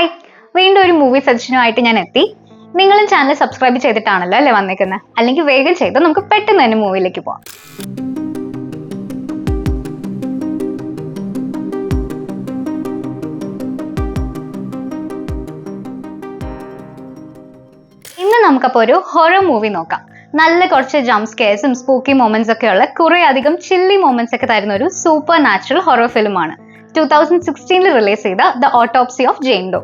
Hi, വീണ്ടും ഒരു movie സജഷനുമായിട്ട് ഞാൻ എത്തി. നിങ്ങളും ചാനൽ സബ്സ്ക്രൈബ് ചെയ്തിട്ടാണല്ലോ അല്ലേ വന്നേക്കുന്നത്? അല്ലെങ്കിൽ വേഗം ചെയ്ത് നമുക്ക് പെട്ടെന്ന് തന്നെ മൂവിയിലേക്ക് പോവാം. ഇന്ന് നമുക്കപ്പോൾ ഒരു ഹൊറർ മൂവി നോക്കാം. നല്ല കുറച്ച് ജംപ് സ്കെയർസും സ്പൂക്കി മൊമെന്റ്സ് ഒക്കെ ഉള്ള കുറെ അധികം ചില്ലി മൊമെന്റ്സ് ഒക്കെ തരുന്ന ഒരു സൂപ്പർ നാച്ചുറൽ ഹൊറർ ഫിലിമാണ് 2016 റിലീസ് ചെയ്ത the autopsy of Jane Doe.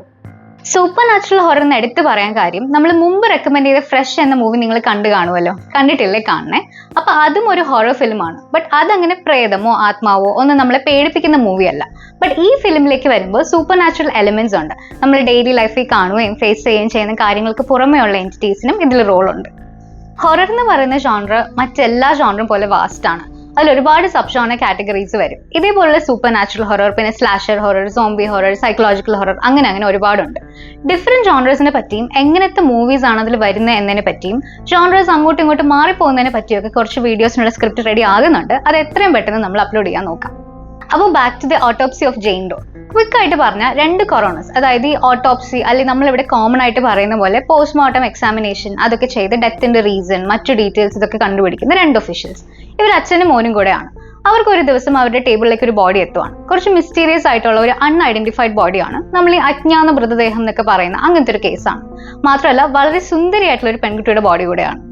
Supernatural horror എന്ന് എടുത്തു പറയാൻ കാര്യം, നമ്മൾ മുമ്പ് റെക്കമെൻഡ് ചെയ്ത ഫ്രഷ് എന്ന മൂവി നിങ്ങൾ കാണുമല്ലോ, കണ്ടിട്ടില്ലേ? കാണണേ. അപ്പൊ അതും ഒരു ഹൊറർ ഫിലിമാണ്. ബട്ട് അതങ്ങനെ പ്രേതമോ ആത്മാവോ ഒന്നും നമ്മളെ പേടിപ്പിക്കുന്ന മൂവിയല്ല. ബട്ട് ഈ ഫിലിമിലേക്ക് വരുമ്പോൾ സൂപ്പർ നാച്ചുറൽ എലിമെന്റ്സ് ഉണ്ട്. നമ്മൾ ഡെയിലി ലൈഫിൽ കാണുകയും ഫേസ് ചെയ്യുകയും ചെയ്യുന്ന കാര്യങ്ങൾക്ക് പുറമെയുള്ള എൻറ്റിറ്റീസിനും ഇതിൽ റോളുണ്ട്. ഹൊറർ എന്ന് പറയുന്ന ജോൺറ മറ്റെല്ലാ ജോൺറും പോലെ വാസ്റ്റ് ആണ്. അതിൽ ഒരുപാട് സബ് ജോണർ കാറ്റഗറീസ് വരും. ഇതേപോലുള്ള സൂപ്പർ നാച്ചുറൽ ഹൊറർ, പിന്നെ slasher horror, zombie horror, psychological horror, അങ്ങനെ ഒരുപാടുണ്ട്. ഡിഫറെന്റ് ജോൺറേഴ്സിനെ പറ്റിയും എങ്ങനത്തെ മൂവീസ് ആണ് അതിൽ വരുന്നത് എന്നതിനെ പറ്റിയും ജോൺറേഴ്സ് അങ്ങോട്ടും ഇങ്ങോട്ടും മാറിപ്പോകുന്നതിനെ പറ്റിയൊക്കെ കുറച്ച് വീഡിയോസിനുള്ള സ്ക്രിപ്റ്റ് റെഡി ആകുന്നുണ്ട്. അത് എത്രയും പെട്ടെന്ന് നമ്മൾ അപ്ലോഡ് ചെയ്യാൻ നോക്കാം. അപ്പോൾ back to the autopsy of Jane Doe. Quick ആയിട്ട് പറഞ്ഞാൽ 2 കൊറോണസ്, അതായത് ഈ ഓട്ടോപ്സി അല്ലെങ്കിൽ നമ്മളിവിടെ കോമൺ ആയിട്ട് പറയുന്ന പോലെ പോസ്റ്റ്മോർട്ടം എക്സാമിനേഷൻ അതൊക്കെ ചെയ്ത് ഡെത്തിന്റെ റീസൺ, മറ്റു ഡീറ്റെയിൽസ് ഇതൊക്കെ കണ്ടുപിടിക്കുന്ന 2 ഒഫീഷ്യൽസ്. ഇവർ അച്ഛനും മോനും കൂടെയാണ്. അവർക്ക് ഒരു ദിവസം അവരുടെ ടേബിളിലേക്ക് ഒരു ബോഡി എത്തുവാണ്. കുറച്ച് മിസ്റ്റീരിയസ് ആയിട്ടുള്ള ഒരു അൺഐഡന്റിഫൈഡ് ബോഡിയാണ്. നമ്മൾ ഈ അജ്ഞാത മൃതദേഹം എന്നൊക്കെ പറയുന്ന അങ്ങനത്തെ ഒരു കേസാണ്. മാത്രമല്ല വളരെ സുന്ദരിയായിട്ടുള്ള ഒരു പെൺകുട്ടിയുടെ ബോഡി കൂടെയാണ്.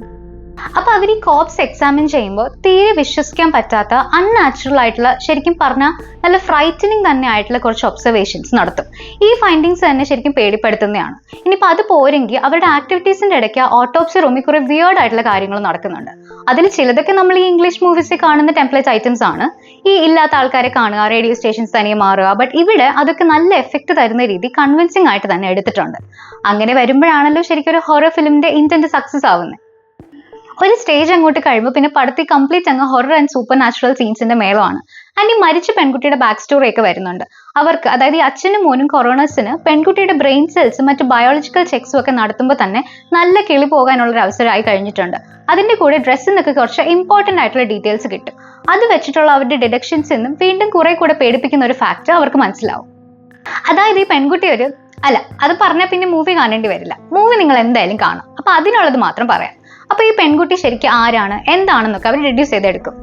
അപ്പൊ അവർ ഈ കോപ്സ് എക്സാമിൻ ചെയ്യുമ്പോൾ തീരെ വിശ്വസിക്കാൻ പറ്റാത്ത അൺനാച്ചുറൽ ആയിട്ടുള്ള, ശരിക്കും പറഞ്ഞാൽ നല്ല ഫ്രൈറ്റനിങ് തന്നെ ആയിട്ടുള്ള കുറച്ച് ഒബ്സർവേഷൻസ് നടത്തും. ഈ ഫൈൻഡിങ്സ് തന്നെ ശരിക്കും പേടിപ്പെടുത്തുന്നതാണ്. ഇനിയിപ്പോൾ അത് പോരെങ്കിൽ അവരുടെ ആക്ടിവിറ്റീസിന്റെ ഇടയ്ക്ക് ഓട്ടോപ്സി റൂമിൽ കുറെ വിയേർഡ് ആയിട്ടുള്ള കാര്യങ്ങൾ നടക്കുന്നുണ്ട്. അതിൽ ചിലതൊക്കെ നമ്മൾ ഈ ഇംഗ്ലീഷ് മൂവീസിൽ കാണുന്ന ടെംപ്ലേറ്റ് ഐറ്റംസ് ആണ്. ഈ ഇല്ലാത്ത ആൾക്കാരെ കാണുക, റേഡിയോ സ്റ്റേഷൻസ് തനിയെ മാറുക. ബട്ട് ഇവിടെ അതൊക്കെ നല്ല എഫക്ട് തരുന്ന രീതി കൺവിൻസിംഗ് ആയിട്ട് തന്നെ എടുത്തിട്ടുണ്ട്. അങ്ങനെ വരുമ്പോഴാണല്ലോ ശരിക്കും ഒരു ഹൊറർ ഫിലിമിന്റെ ഇന്റന്റ് സക്സസ് ആവുന്നത്. ഒരു സ്റ്റേജ് അങ്ങോട്ട് കഴിയുമ്പോൾ പിന്നെ പടത്തിൽ കംപ്ലീറ്റ് അങ്ങ് ഹൊറർ ആൻഡ് സൂപ്പർ നാച്ചുറൽ സീൻസിന്റെ മേളമാണ്. ആൻഡ് ഈ മരിച്ച പെൺകുട്ടിയുടെ ബാക്ക് സ്റ്റോറി ഒക്കെ വരുന്നുണ്ട്. അവർക്ക്, അതായത് ഈ അച്ഛനും മോനും കൊറോണേഴ്സിന് പെൺകുട്ടിയുടെ ബ്രെയിൻ സെൽസും മറ്റു ബയോളജിക്കൽ ചെക്സും ഒക്കെ നടത്തുമ്പോൾ തന്നെ നല്ല കിളി പോകാനുള്ള ഒരു അവസരമായി കഴിഞ്ഞിട്ടുണ്ട്. അതിന്റെ കൂടെ ഡ്രസ്സിന്നൊക്കെ കുറച്ച് ഇമ്പോർട്ടന്റ് ആയിട്ടുള്ള ഡീറ്റെയിൽസ് കിട്ടും. അത് വെച്ചിട്ടുള്ള അവരുടെ ഡിഡക്ഷൻസ് നിന്നും വീണ്ടും കുറെ കൂടെ പേടിപ്പിക്കുന്ന ഒരു ഫാക്ട് അവർക്ക് മനസ്സിലാവും. അതായത് ഈ പെൺകുട്ടി അത് പറഞ്ഞാൽ പിന്നെ മൂവി കാണേണ്ടി വരില്ല. മൂവി നിങ്ങൾ എന്തായാലും കാണാം. അപ്പൊ അതിനുള്ളത് മാത്രം പറയാം. അപ്പൊ ഈ പെൺകുട്ടി ശരിക്കും ആരാണ്, എന്താണെന്നൊക്കെ അവർ റെഡ്യൂസ് ചെയ്തെടുക്കും.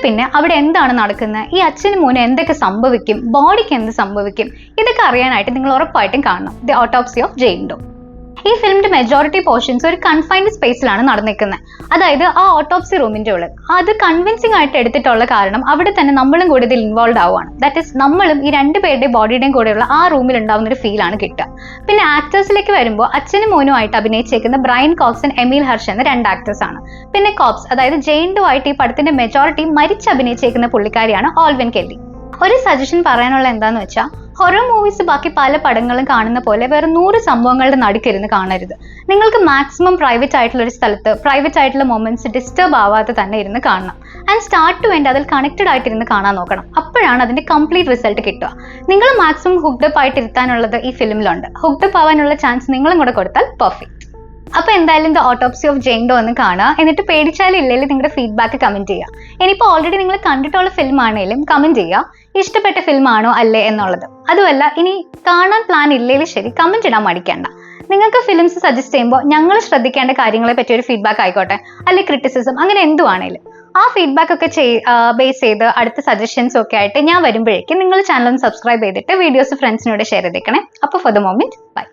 പിന്നെ അവിടെ എന്താണ് നടക്കുന്നത്, ഈ അച്ഛനും മോനും എന്തൊക്കെ സംഭവിക്കും, ബോഡിക്ക് എന്ത് സംഭവിക്കും, ഇതൊക്കെ അറിയാനായിട്ട് നിങ്ങൾ ഉറപ്പായിട്ടും കാണണം ദി ഓട്ടോപ്സി ഓഫ് ജെയിൻ ഡോ. ഈ ഫിലിമിന്റെ മെജോറിറ്റി പോർഷൻസ് ഒരു കൺഫൈൻഡ് സ്പേസിലാണ് നടന്നിരിക്കുന്നത്. അതായത് ആ ഓട്ടോപ്സി റൂമിന്റെ ഉള്ളിൽ. അത് കൺവിൻസിംഗ് ആയിട്ട് എടുത്തിട്ടുള്ള കാരണം അവിടെ തന്നെ നമ്മളും കൂടി ഇതിൽ ഇൻവോൾവ് ആവുകയാണ്. ദാറ്റ് ഈസ് നമ്മളും ഈ 2 പേരുടെയും ബോഡിയുടെയും കൂടെയുള്ള ആ റൂമിൽ ഉണ്ടാവുന്ന ഒരു ഫീലാണ് കിട്ടുക. പിന്നെ ആക്ടേഴ്സിലേക്ക് വരുമ്പോൾ അച്ഛനും മോനും ആയിട്ട് അഭിനയിച്ചേക്കുന്ന ബ്രയൻ കോക്സ് ആൻഡ് എമീൽ ഹർഷ് എന്ന 2 ആക്ടേഴ്സ് ആണ്. പിന്നെ കോപ്സ്, അതായത് ജെയിൻ ഡോ ആയിട്ട് ഈ പടത്തിന്റെ മെജോറിറ്റി മരിച്ച് അഭിനയിച്ചേക്കുന്ന പുള്ളിക്കാരിയാണ് ഓൾവിൻ കെല്ലി. ഒരു സജഷൻ പറയാനുള്ള എന്താന്ന് വെച്ചാൽ, ഹൊറർ മൂവീസ് ബാക്കി പല പടങ്ങളും കാണുന്ന പോലെ വേറെ 100 സംഭവങ്ങളുടെ നടുക്കിരുന്ന് കാണരുത്. നിങ്ങൾക്ക് മാക്സിമം പ്രൈവറ്റ് ആയിട്ടുള്ള ഒരു സ്ഥലത്ത് പ്രൈവറ്റ് ആയിട്ടുള്ള മൊമെന്റ്സ് ഡിസ്റ്റർബ് ആവാതെ തന്നെ ഇരുന്ന് കാണണം. ആൻഡ് സ്റ്റാർട്ട് ടു എൻഡ് അതിൽ കണക്റ്റഡ് ആയിട്ടിരുന്ന് കാണാൻ നോക്കണം. അപ്പോഴാണ് അതിന്റെ കംപ്ലീറ്റ് റിസൾട്ട് കിട്ടുക. നിങ്ങൾ മാക്സിമം ഹുക്ഡപ്പ് ആയിട്ട് ഇരുത്താനുള്ളത് ഈ ഫിലിമിലുണ്ട്. ഹുക്ഡപ്പ് ആവാനുള്ള ചാൻസ് നിങ്ങളും കൂടെ കൊടുത്താൽ പെർഫെക്റ്റ്. അപ്പൊ എന്തായാലും ദ ഓട്ടോപ്സി ഓഫ് ജെയിൻ ഡോ ഒന്ന് കാണുക. എന്നിട്ട് പേടിച്ചാലും ഇല്ലെങ്കിൽ നിങ്ങളുടെ ഫീഡ്ബാക്ക് കമന്റ് ചെയ്യുക. ഇനിയിപ്പോൾ ഓൾറെഡി നിങ്ങൾ കണ്ടിട്ടുള്ള ഫിലിം ആണെങ്കിലും കമന്റ് ചെയ്യുക, ഇഷ്ടപ്പെട്ട ഫിലിം ആണോ അല്ലേ എന്നുള്ളത്. അതുമല്ല, ഇനി കാണാൻ പ്ലാൻ ഇല്ലെങ്കിൽ ശരി, കമന്റ് ഇടാൻ മടിക്കണ്ട. നിങ്ങൾക്ക് ഫിലിംസ് സജസ്റ്റ് ചെയ്യുമ്പോൾ ഞങ്ങൾ ശ്രദ്ധിക്കേണ്ട കാര്യങ്ങളെ പറ്റി ഒരു ഫീഡ്ബാക്ക് ആയിക്കോട്ടെ, അല്ലെങ്കിൽ ക്രിറ്റിസിസം, അങ്ങനെ എന്തുവാണേലും ആ ഫീഡ്ബാക്ക് ഒക്കെ ബേസ് ചെയ്ത് അടുത്ത സജഷൻസും ഒക്കെ ആയിട്ട് ഞാൻ വരുമ്പോഴേക്കും നിങ്ങൾ ചാനൽ ഒന്ന് സബ്സ്ക്രൈബ് ചെയ്തിട്ട് വീഡിയോസ് ഫ്രണ്ട്സിനോട് ഷെയർ ചെയ്തേക്കണേ. അപ്പോൾ ഫോർ ദ മൊമെന്റ് ബൈ.